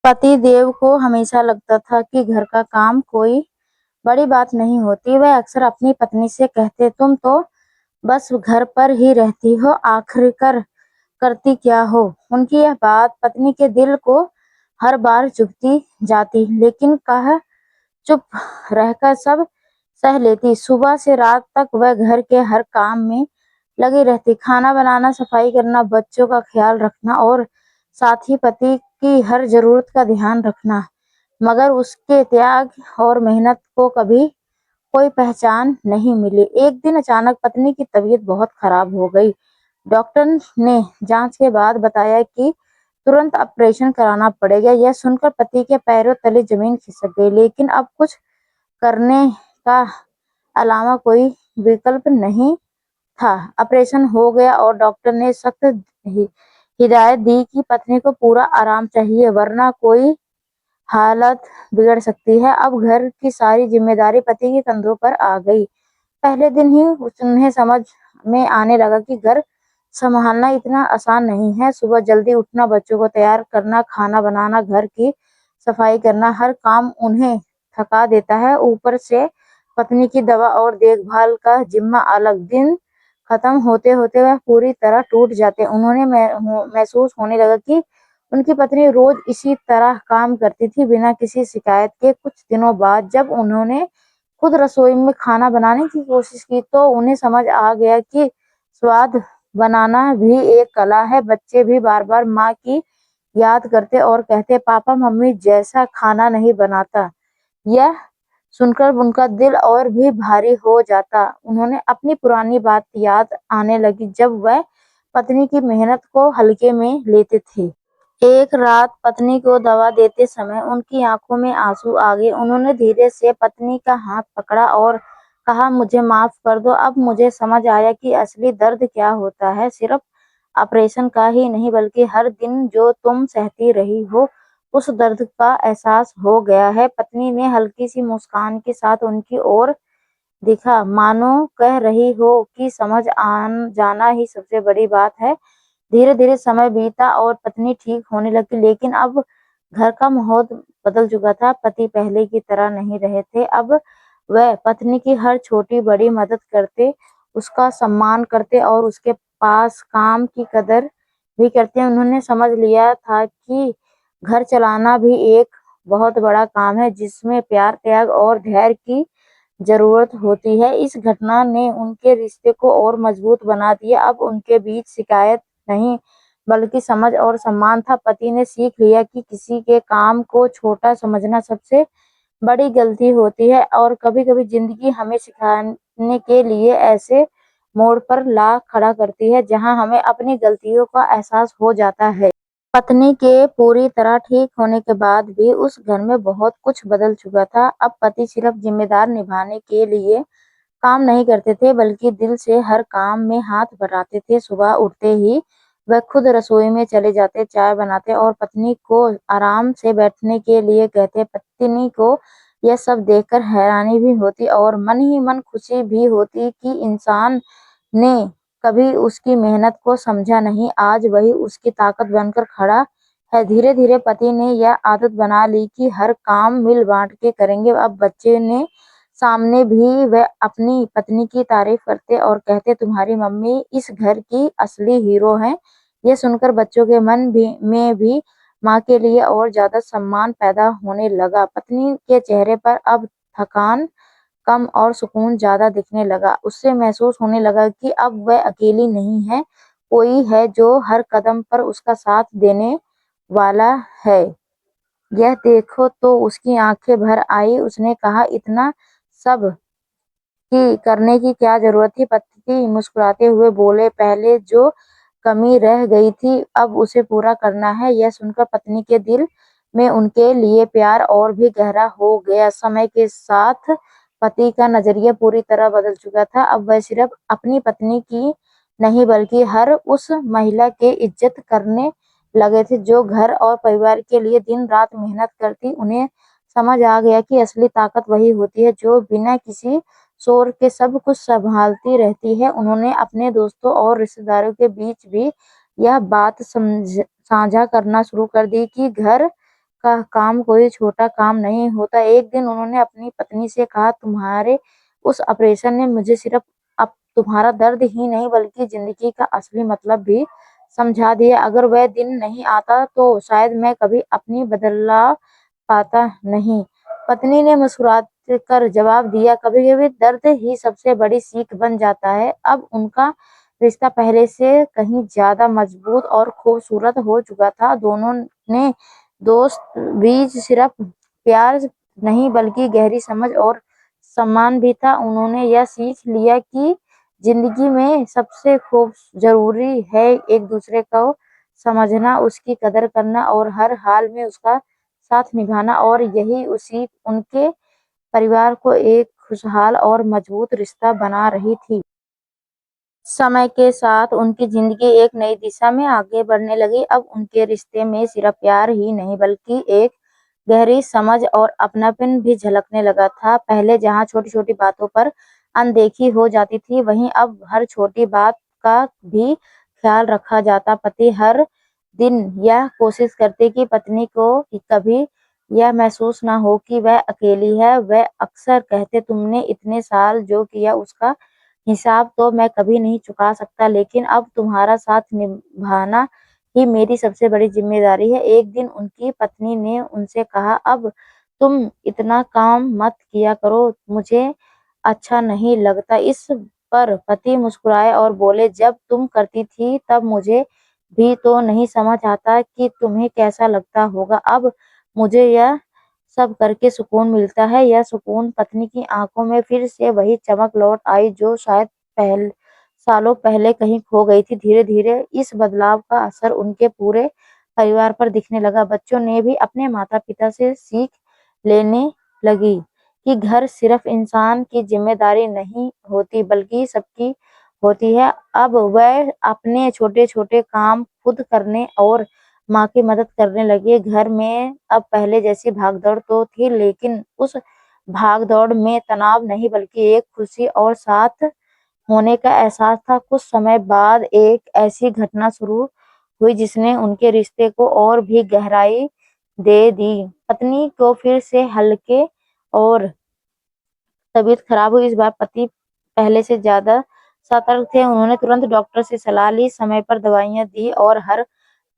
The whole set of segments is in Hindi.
पति देव को हमेशा लगता था कि घर का काम कोई बड़ी बात नहीं होती। वह अक्सर अपनी पत्नी से कहते, तुम तो बस घर पर ही रहती हो, आखिरकार करती क्या हो। उनकी यह बात पत्नी के दिल को हर बार चुभती जाती, लेकिन कह चुप रहकर सब सह लेती। सुबह से रात तक वह घर के हर काम में लगी रहती, खाना बनाना, सफाई करना, बच्चों का ख्याल रखना और साथ ही पति की हर जरूरत का ध्यान रखना। मगर उसके त्याग और मेहनत को कभी कोई पहचान नहीं मिली। एक दिन अचानक पत्नी की तबीयत बहुत खराब हो गई। डॉक्टर ने जांच के बाद बताया कि तुरंत ऑपरेशन कराना पड़ेगा। यह सुनकर पति के पैरों तले जमीन खिसक गई, लेकिन अब कुछ करने का अलावा कोई विकल्प नहीं था। ऑपरेशन हो गया और डॉक्टर ने सख्त हिदायत दी कि पत्नी को पूरा आराम चाहिए, वरना कोई हालत बिगड़ सकती है। अब घर की सारी जिम्मेदारी पति के कंधों पर आ गई। पहले दिन ही उन्हें समझ में आने लगा कि घर संभालना इतना आसान नहीं है। सुबह जल्दी उठना, बच्चों को तैयार करना, खाना बनाना, घर की सफाई करना, हर काम उन्हें थका देता है। ऊपर से पत्नी की दवा और देखभाल का जिम्मा अलग। दिन खत्म होते होते वह पूरी तरह टूट जाते। उन्होंने महसूस होने लगा कि उनकी पत्नी रोज इसी तरह काम करती थी, बिना किसी शिकायत के। कुछ दिनों बाद जब उन्होंने खुद रसोई में खाना बनाने की कोशिश की, तो उन्हें समझ आ गया कि स्वाद बनाना भी एक कला है। बच्चे भी बार बार माँ की याद करते और कहते, पापा मम्मी जैसा खाना नहीं बनाता। यह सुनकर उनका दिल और भी भारी हो जाता। उन्होंने अपनी पुरानी बात याद आने लगी, जब वह पत्नी की मेहनत को हल्के में लेते थे। एक रात पत्नी को दवा देते समय उनकी आंखों में आंसू आ गए। उन्होंने धीरे से पत्नी का हाथ पकड़ा और कहा, मुझे माफ कर दो, अब मुझे समझ आया कि असली दर्द क्या होता है। सिर्फ ऑपरेशन का ही नहीं, बल्कि हर दिन जो तुम सहती रही हो, उस दर्द का एहसास हो गया है। पत्नी ने हल्की सी मुस्कान के साथ उनकी ओर दिखा, मानो कह रही हो कि समझ आन जाना ही सबसे बड़ी बात है। धीरे धीरे समय बीता और पत्नी ठीक होने लगी, लेकिन अब घर का माहौल बदल चुका था। पति पहले की तरह नहीं रहे थे। अब वह पत्नी की हर छोटी बड़ी मदद करते, उसका सम्मान करते और उसके पास काम की कदर भी करते। उन्होंने समझ लिया था कि घर चलाना भी एक बहुत बड़ा काम है, जिसमें प्यार, त्याग और धैर्य की जरूरत होती है। इस घटना ने उनके रिश्ते को और मजबूत बना दिया। अब उनके बीच शिकायत नहीं, बल्कि समझ और सम्मान था। पति ने सीख लिया कि किसी के काम को छोटा समझना सबसे बड़ी गलती होती है, और कभी-कभी जिंदगी हमें सिखाने के लिए ऐसे मोड़ पर ला खड़ा करती है, जहां हमें अपनी गलतियों का एहसास हो जाता है। पत्नी के पूरी तरह ठीक होने के बाद भी उस घर में बहुत कुछ बदल चुका था। अब पति सिर्फ जिम्मेदार निभाने के लिए काम नहीं करते थे, बल्कि दिल से हर काम में हाथ बटाते थे। सुबह उठते ही वह खुद रसोई में चले जाते, चाय बनाते और पत्नी को आराम से बैठने के लिए कहते। पत्नी को यह सब देखकर हैरानी भी होती और मन ही मन खुशी भी होती कि इंसान ने कभी उसकी मेहनत को समझा नहीं, आज वही उसकी ताकत बनकर खड़ा है। धीरे धीरे पति ने यह आदत बना ली कि हर काम मिल बांट के करेंगे। अब बच्चे ने सामने भी वह अपनी पत्नी की तारीफ करते और कहते, तुम्हारी मम्मी इस घर की असली हीरो है। यह सुनकर बच्चों के मन में भी माँ के लिए और ज्यादा सम्मान पैदा होने लगा। पत्नी के चेहरे पर अब थकान कम और सुकून ज्यादा दिखने लगा। उससे महसूस होने लगा कि अब वह अकेली नहीं है, कोई है जो हर कदम पर उसका साथ देने वाला है। यह देखो तो उसकी आंखें भर आई। उसने कहा, इतना सब की करने की क्या जरूरत थी। पति मुस्कुराते हुए बोले, पहले जो कमी रह गई थी अब उसे पूरा करना है। यह सुनकर पत्नी के दिल में उनके लिए प्यार और भी गहरा हो गया। समय के साथ पति का नजरिया पूरी तरह बदल चुका था। अब वह सिर्फ अपनी पत्नी की नहीं, बल्कि हर उस महिला के इज्जत करने लगे थे जो घर और परिवार के लिए दिन रात मेहनत करती। उन्हें समझ आ गया कि असली ताकत वही होती है जो बिना किसी शोर के सब कुछ संभालती रहती है। उन्होंने अपने दोस्तों और रिश्तेदारों के बीच भी यह बात साझा करना शुरू कर दी कि घर का काम कोई छोटा काम नहीं होता। एक दिन उन्होंने अपनी पत्नी से कहा, तुम्हारे उस ऑपरेशन ने मुझे सिर्फ अब तुम्हारा दर्द ही नहीं बल्कि जिंदगी का असली मतलब भी समझा दिया। अगर वह दिन नहीं आता तो शायद मैं कभी अपनी बदला पाता नहीं। पत्नी ने मुस्कुरा कर जवाब दिया, कभी कभी दर्द ही सबसे बड़ी सीख बन जाता है। अब उनका रिश्ता पहले से कहीं ज्यादा मजबूत और खूबसूरत हो चुका था। दोनों ने दोस्त बीच सिर्फ प्यार नहीं बल्कि गहरी समझ और सम्मान भी था। उन्होंने यह सीख लिया कि जिंदगी में सबसे खूब जरूरी है एक दूसरे को समझना, उसकी कदर करना और हर हाल में उसका साथ निभाना, और यही उसी उनके परिवार को एक खुशहाल और मजबूत रिश्ता बना रही थी। समय के साथ उनकी जिंदगी एक नई दिशा में आगे बढ़ने लगी। अब उनके रिश्ते में सिर्फ प्यार ही नहीं बल्कि एक गहरी समझ और अपनापन भी झलकने लगा था। पहले जहाँ छोटी-छोटी बातों पर अनदेखी हो जाती थी, वहीं अब हर छोटी बात का भी ख्याल रखा जाता। पति हर दिन यह कोशिश करते कि पत्नी को कभी यह महसूस ना हो कि वह अकेली है। वह अक्सर कहते, तुमने इतने साल जो किया उसका हिसाब तो मैं कभी नहीं चुका सकता, लेकिन अब तुम्हारा साथ निभाना ही मेरी सबसे बड़ी जिम्मेदारी है। एक दिन उनकी पत्नी ने उनसे कहा, अब तुम इतना काम मत किया करो, मुझे अच्छा नहीं लगता। इस पर पति मुस्कुराए और बोले, जब तुम करती थी तब मुझे भी तो नहीं समझ आता कि तुम्हें कैसा लगता होगा। अब मुझे यह सब करके सुकून मिलता है। यह सुकून पत्नी की आंखों में फिर से वही चमक लौट आई जो शायद सालों पहले कहीं खो गई थी। धीरे धीरे इस बदलाव का असर उनके पूरे परिवार पर दिखने लगा। बच्चों ने भी अपने माता पिता से सीख लेने लगी कि घर सिर्फ इंसान की जिम्मेदारी नहीं होती बल्कि सबकी होती है। अब वह अपने छोटे छोटे काम खुद करने और माँ की मदद करने लगी। घर में अब पहले जैसी भागदौड़ तो थी, लेकिन उस भागदौड़ में तनाव नहीं बल्कि एक खुशी और साथ होने का एहसास था। कुछ समय बाद एक ऐसी घटना शुरू हुई जिसने उनके रिश्ते को और भी गहराई दे दी। पत्नी को फिर से हल्के और तबीयत खराब हुई। इस बार पति पहले से ज्यादा सतर्क थे। उन्होंने तुरंत डॉक्टर से सलाह ली, समय पर दवाइयां दी और हर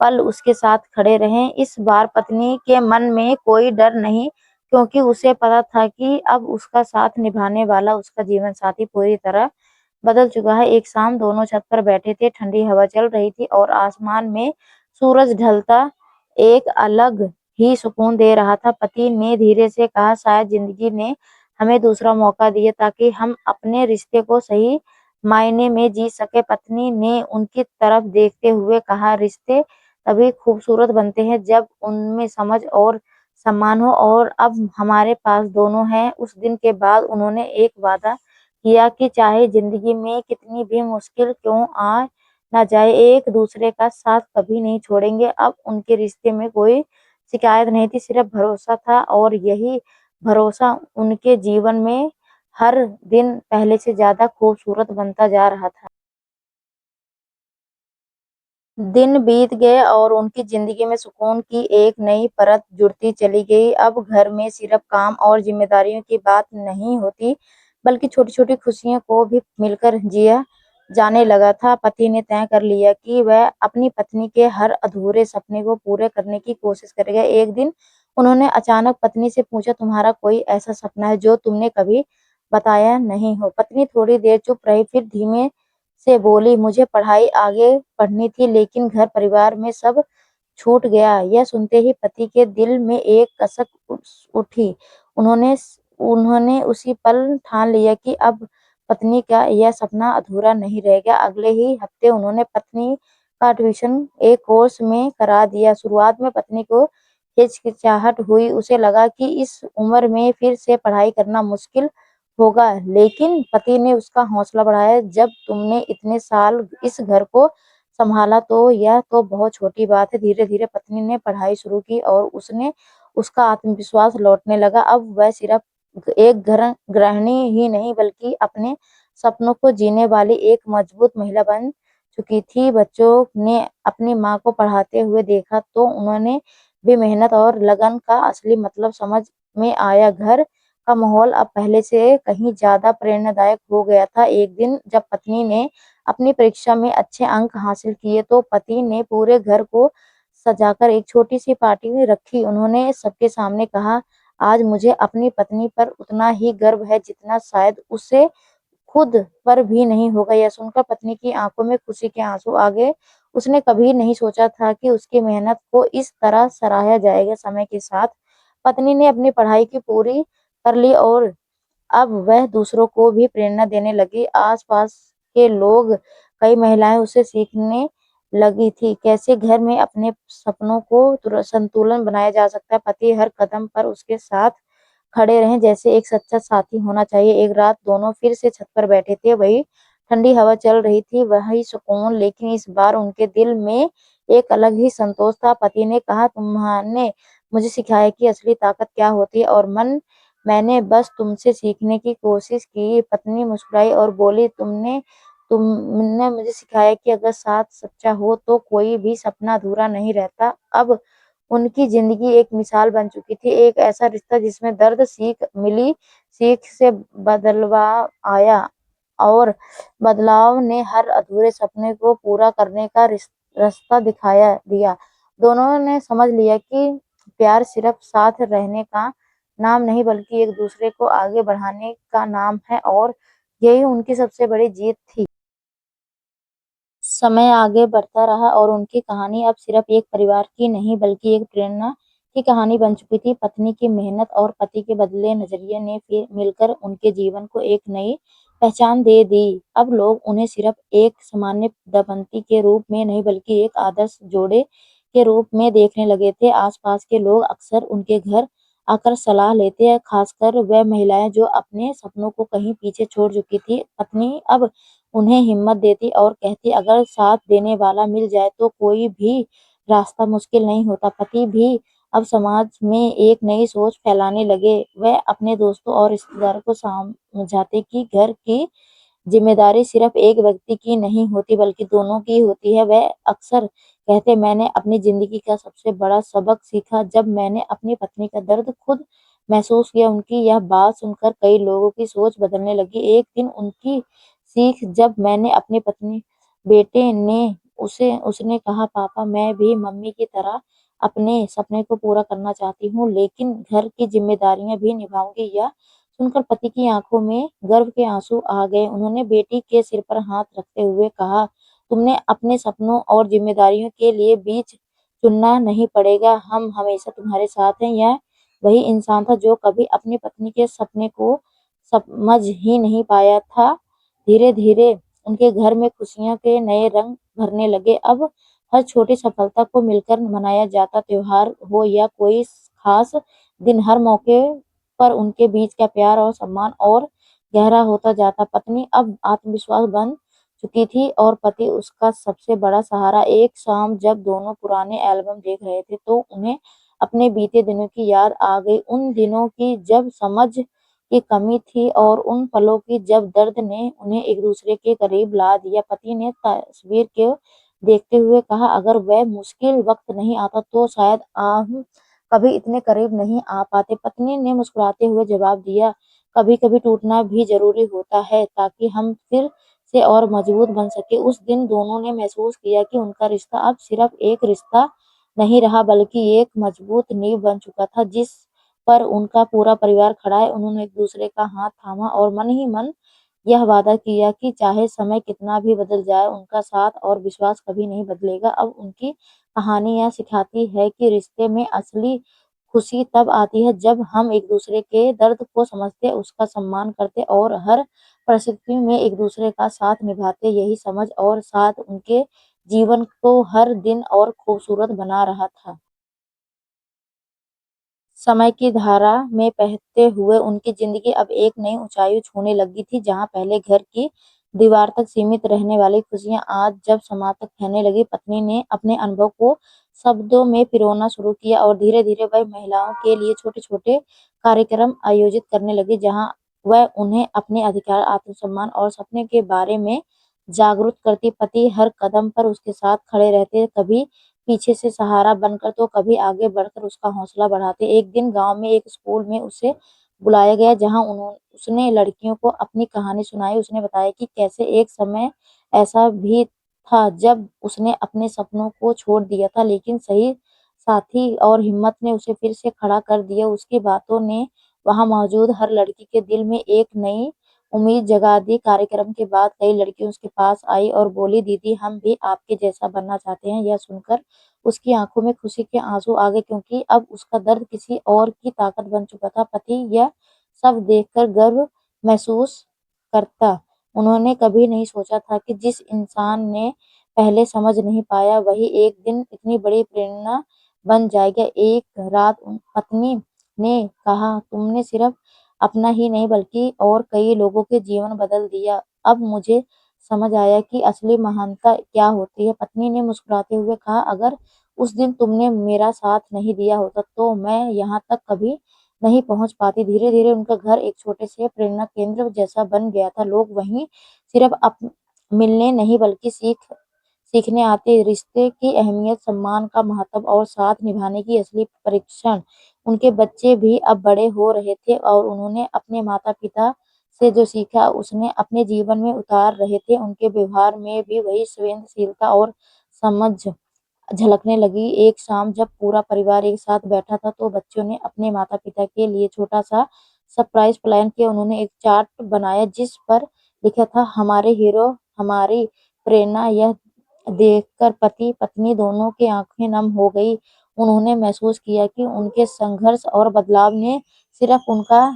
पल उसके साथ खड़े रहे। इस बार पत्नी के मन में कोई डर नहीं, क्योंकि उसे पता था कि अब उसका साथ निभाने वाला उसका जीवन साथी पूरी तरह बदल चुका है। एक शाम दोनों छत पर बैठे थे, ठंडी हवा चल रही थी और आसमान में सूरज ढलता एक अलग ही सुकून दे रहा था। पति ने धीरे से कहा, शायद जिंदगी ने हमें दूसरा मौका दिया ताकि हम अपने रिश्ते को सही मायने में जी सके। पत्नी ने उनकी तरफ देखते हुए कहा, रिश्ते तभी खूबसूरत बनते हैं जब उनमें समझ और सम्मान हो, और अब हमारे पास दोनों हैं। उस दिन के बाद उन्होंने एक वादा किया कि चाहे जिंदगी में कितनी भी मुश्किल क्यों आ ना जाए, एक दूसरे का साथ कभी नहीं छोड़ेंगे। अब उनके रिश्ते में कोई शिकायत नहीं थी, सिर्फ भरोसा था, और यही भरोसा उनके जीवन में हर दिन पहले से ज्यादा खूबसूरत बनता जा रहा था। दिन बीत गए और उनकी जिंदगी में सुकून की एक नई परत जुड़ती चली गई। अब घर में सिर्फ काम और जिम्मेदारियों की बात नहीं होती बल्कि छोटी छोटी खुशियों को भी मिलकर जिया जाने लगा था। पति ने तय कर लिया कि वह अपनी पत्नी के हर अधूरे सपने को पूरे करने की कोशिश करेगा। एक दिन उन्होंने अचानक पत्नी से पूछा, तुम्हारा कोई ऐसा सपना है जो तुमने कभी बताया नहीं हो? पत्नी थोड़ी देर चुप रही, फिर धीमे से बोली, मुझे पढ़ाई आगे पढ़नी थी, लेकिन घर परिवार में सब छूट गया। यह सुनते ही पति के दिल में एक कसक उठी। उन्होंने उन्होंने उसी पल ठान लिया कि अब पत्नी का यह सपना अधूरा नहीं रहेगा। अगले ही हफ्ते उन्होंने पत्नी का ट्यूशन एक कोर्स में करा दिया। शुरुआत में पत्नी को हिचकिचाहट हुई, उसे लगा कि इस उम्र में फिर से पढ़ाई करना मुश्किल होगा, लेकिन पति ने उसका हौसला बढ़ाया। जब तुमने इतने साल इस घर को संभाला तो यह तो बहुत छोटी बात है। धीरे धीरे पत्नी ने पढ़ाई शुरू की और उसका आत्मविश्वास लौटने लगा। अब वह सिर्फ एक गृहिणी ही नहीं बल्कि अपने सपनों को जीने वाली एक मजबूत महिला बन चुकी थी। बच्चों ने अपनी माँ को पढ़ाते हुए देखा तो उन्होंने भी मेहनत और लगन का असली मतलब समझ में आया। घर का माहौल अब पहले से कहीं ज़्यादा प्रेरणादायक हो गया था। एक दिन जब पत्नी ने अपनी परीक्षा में अच्छे अंक हासिल किए तो पति ने पूरे घर को सजाकर एक छोटी-सी पार्टी रखी। उन्होंने सबके सामने कहा, "आज मुझे अपनी पत्नी पर उतना ही गर्व है जितना शायद उसे खुद पर भी नहीं होगा।" यह सुनकर पत्नी की आंखों में खुशी के आंसू आ गए। उसने कभी नहीं सोचा था कि उसकी मेहनत को इस तरह सराहा जाएगा। समय के साथ पत्नी ने अपनी पढ़ाई की पूरी कर ली और अब वह दूसरों को भी प्रेरणा देने लगी। आस-पास के लोग, कई महिलाएं उसे सीखने लगी थी कैसे घर में अपने सपनों को संतुलन बनाया जा सकता है। पति हर कदम पर उसके साथ खड़े रहें जैसे एक सच्चा साथी होना चाहिए। एक रात दोनों फिर से छत पर बैठे थे। वही ठंडी हवा चल रही थी, वही सुकून, लेकिन इस बार उनके दिल में एक अलग ही संतोष था। पति ने कहा, "तुमने मुझे सिखाया कि असली ताकत क्या होती है और मैंने बस तुमसे सीखने की कोशिश की।" पत्नी मुस्कुराई और बोली, तुमने मुझे सिखाया कि अगर साथ सच्चा हो तो कोई भी सपना अधूरा नहीं रहता।" अब उनकी ज़िंदगी एक मिसाल बन चुकी थी, एक ऐसा रिश्ता जिसमें दर्द, सीख मिली, सीख से बदलाव आया और बदलाव ने हर अधूरे सपने को पूरा करने का रास्ता दिखाया दिया। दोनों ने समझ लिया कि प्यार सिर्फ साथ रहने का नाम नहीं बल्कि एक-दूसरे को आगे बढ़ाने का नाम है और यही उनकी सबसे बड़ी जीत थी। समय आगे बढ़ता रहा और उनकी कहानी अब सिर्फ एक परिवार की नहीं बल्कि एक प्रेरणा की कहानी बन चुकी थी। पत्नी की मेहनत और पति के बदले नजरिए ने फिर मिलकर उनके जीवन को एक नई पहचान दे दी। अब लोग उन्हें सिर्फ एक सामान्य दंपति के रूप में नहीं बल्कि एक आदर्श जोड़े के रूप में देखने लगे थे। आसपास के लोग अक्सर उनके घर आकर सलाह लेते हैं, खासकर वह महिलाएं जो अपने सपनों को कहीं पीछे छोड़ चुकी थी। पत्नी अब उन्हें हिम्मत देती और कहती, अगर साथ देने वाला मिल जाए तो कोई भी रास्ता मुश्किल नहीं होता। पति भी अब समाज में एक नई सोच फैलाने लगे। वह अपने दोस्तों और रिश्तेदारों को समझाते कि घर की जिम्मेदारी सिर्फ एक व्यक्ति की नहीं होती बल्कि दोनों की होती है। वह अक्सर कहते, मैंने अपनी जिंदगी का सबसे बड़ा सबक सीखा जब मैंने अपनी पत्नी का दर्द खुद महसूस किया। उनकी यह बात सुनकर कई लोगों की सोच बदलने लगी। एक दिन उनकी सीख जब मैंने अपनी पत्नी बेटे ने उसे उसने कहा, पापा मैं भी मम्मी की तरह अपने सपने को पूरा करना चाहती हूँ लेकिन घर की जिम्मेदारियां भी निभाऊंगी। यह सुनकर पति की आंखों में गर्व के आंसू आ गए। उन्होंने बेटी के सिर पर हाथ रखते हुए कहा, तुमने अपने सपनों और जिम्मेदारियों के लिए बीच चुनना नहीं पड़ेगा, हम हमेशा तुम्हारे साथ हैं। यह वही इंसान था जो कभी अपनी पत्नी के सपने को समझ ही नहीं पाया था। धीरे-धीरे उनके घर में खुशियों के नए रंग भरने लगे। अब हर छोटी सफलता को मिलकर मनाया जाता, त्योहार हो या कोई खास दिन, हर मौके पर उनके बीच का प्यार और सम्मान और गहरा होता जाता। पत्नी अब आत्मविश्वास बन चुकी थी और पति उसका सबसे बड़ा सहारा। एक शाम जब दोनों पुराने एल्बम देख रहे थे तो उन्हें अपने बीते दिनों की याद आ गई। उन दिनों की जब समझ की कमी थी और उन पलों की जब दर्द ने उन्हें एक दूसरे के करीब ला दिया। पति ने तस्वीर को देखते हुए कहा, अगर वह मुश्किल वक्त नहीं आता तो शायद हम कभी इतने करीब नहीं आ पाते। पत्नी ने मुस्कुराते हुए जवाब दिया, कभी कभी टूटना भी जरूरी होता है ताकि हम फिर से और मजबूत बन सके। उस दिन दोनों ने महसूस किया कि उनका रिश्ता अब सिर्फ एक रिश्ता नहीं रहा बल्कि एक मजबूत नींव बन चुका था जिस पर उनका पूरा परिवार खड़ा है। उन्होंने एक दूसरे का हाथ थामा और मन ही मन यह वादा किया कि चाहे समय कितना भी बदल जाए, उनका साथ और विश्वास कभी नहीं बदलेगा। अब उनकी कहानी यह सिखाती है कि रिश्ते में असली खुशी तब आती है जब हम एक दूसरे के दर्द को समझते, उसका सम्मान करते और हर परिस्थिति में एक दूसरे का साथ निभाते। यही समझ और साथ उनके जीवन को हर दिन और खूबसूरत बना रहा था। समय की धारा में बहते हुए उनकी जिंदगी अब एक नई ऊंचाई छूने लगी थी। जहां पहले घर की दीवार तक सीमित रहने वाली खुशियां आज जब समाज तक फैलने लगी। पत्नी ने अपने अनुभव को शब्दों में पिरोना शुरू किया और धीरे धीरे वह महिलाओं के लिए छोटे छोटे कार्यक्रम आयोजित करने लगी जहां वह उन्हें अपने अधिकार, आत्मसम्मान और सपने के बारे में जागरूक करती। पति हर कदम पर उसके साथ खड़े रहते, कभी पीछे से सहारा बनकर तो कभी आगे बढ़कर उसका हौसला बढ़ाते। एक दिन गांव में एक स्कूल में उसे बुलाया गया, जहां उसने लड़कियों को अपनी कहानी सुनाई। उसने बताया कि कैसे एक समय ऐसा भी था जब उसने अपने सपनों को छोड़ दिया था, लेकिन सही साथी और हिम्मत ने उसे फिर से खड़ा कर दिया। उसकी बातों ने वहां मौजूद हर लड़की के दिल में एक नई उम्मीद जगा दी। कार्यक्रम के बाद कई लड़कियां उसके पास आई और बोली, दीदी हम भी आपके जैसा बनना चाहते हैं। यह सुनकर उसकी आंखों में खुशी के आंसू आ गए, क्योंकि अब उसका दर्द किसी और की ताकत बन चुका था। पति यह सब देखकर गर्व महसूस करता। उन्होंने कभी नहीं सोचा था कि जिस इंसान ने पहले समझ नहीं पाया, वही एक दिन इतनी बड़ी प्रेरणा बन जाएगा। एक रात पत्नी ने कहा, तुमने सिर्फ अपना ही नहीं बल्कि और कई लोगों के जीवन बदल दिया। अब मुझे समझ आया कि असली महानता क्या होती है। पत्नी ने मुस्कुराते हुए कहा, अगर उस दिन तुमने मेरा साथ नहीं दिया होता तो मैं यहाँ तक कभी नहीं पहुंच पाती। धीरे धीरे उनका घर एक छोटे से प्रेरणा केंद्र जैसा बन गया था। लोग वहीं सिर्फ मिलने नहीं बल्कि सीखने आते। रिश्ते की अहमियत, सम्मान का महत्व और साथ निभाने की असली परीक्षण। उनके बच्चे भी अब बड़े हो रहे थे और उन्होंने अपने माता पिता से जो सीखा उसने अपने जीवन में उतार रहे थे। उनके व्यवहार में भी वही संवेदनशीलता और समझ झलकने लगी। एक शाम जब पूरा परिवार एक साथ बैठा था तो बच्चों ने अपने माता पिता के लिए छोटा सा सरप्राइज प्लान किया। उन्होंने एक चार्ट बनाया जिस पर लिखा था, हमारे हीरो हमारी प्रेरणा। यह देखकर पति पत्नी दोनों की आंखें नम हो गई। उन्होंने महसूस किया कि उनके संघर्ष और बदलाव ने सिर्फ उनका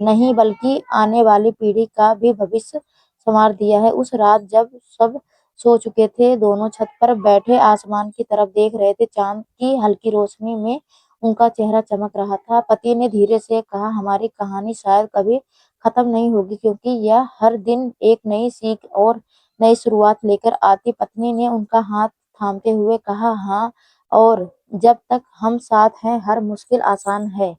नहीं बल्कि आने वाली पीढ़ी का भी भविष्य संवार दिया है। उस रात जब सब सो चुके थे, दोनों छत पर बैठे आसमान की तरफ देख रहे थे। चांद की हल्की रोशनी में उनका चेहरा चमक रहा था। पति ने धीरे से कहा, हमारी कहानी शायद कभी खत्म नहीं होगी, क्योंकि यह हर दिन एक नई सीख और नई शुरुआत लेकर आती। पत्नी ने उनका हाथ थामते हुए कहा, हाँ, और जब तक हम साथ हैं हर मुश्किल आसान है।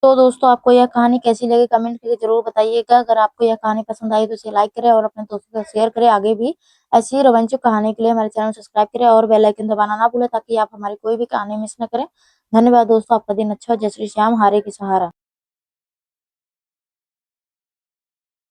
तो दोस्तों, आपको यह कहानी कैसी लगी कमेंट करके जरूर बताइएगा। अगर आपको यह कहानी पसंद आई तो इसे लाइक करें और अपने दोस्तों के साथ शेयर करें। आगे भी ऐसी ही रोमांचक कहानी के लिए हमारे चैनल को सब्सक्राइब करें और बेल आइकन दबाना ना भूलें, ताकि आप हमारी कोई भी कहानी मिस न करें। धन्यवाद दोस्तों, आपका दिन अच्छा हो। जय श्री श्याम, हारे की सहारा।